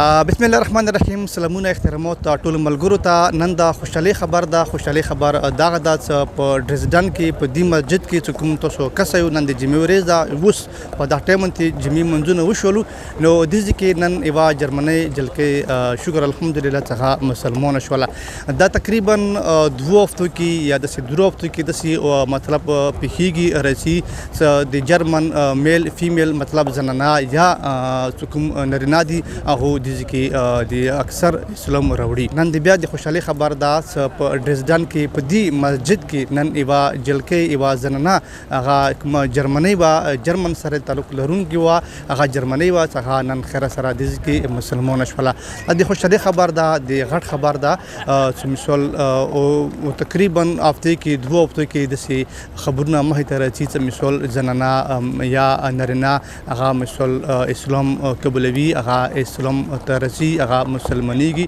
بسم الله الرحمن الرحیم. سلامونه احترامات ټول ملګرو ته. نن د خوشحالي خبر دغه د په ډریزډن کې په دې مسجد کې چې کوم تاسو کسایو نن د جمعې ورځ ده اوس په دا ټایم کې جمعې منځونه وشولو نو د دې کې نن یوه جرمنۍ جلکې شکر الحمدلله څخه مسلمانه شوله. دا تقریبا 2 هفتو کې یا داسې 2 هفتو کې داسې مطلب پیښیږي رسي د جرمن میل فیمیل مطلب زنانه یا کوم نارینه دي هغه د اکثر اسلام راوړي. نن د بیا د خوشحالي خبر ده په ډریزډن کې په دې مسجد کې نن یوه جلکۍ یوه زنانه هغه کومه جرمنۍ وه جرمن سره تعلق لرونکې وه هغه جرمنۍ وه څخه نن خیره سره د کې مسلمانه شوله. د خوشحالي خبر ده د غټ خبر ده چې مثال تقریبا هفتې کې 2 هفتو کې داسې خبرونه مخې ته راځي چې مثال زنانه یا نارینه هغه مثال اسلام قبولوي هغه اسلام ته رسي هغه مسلمانېږي.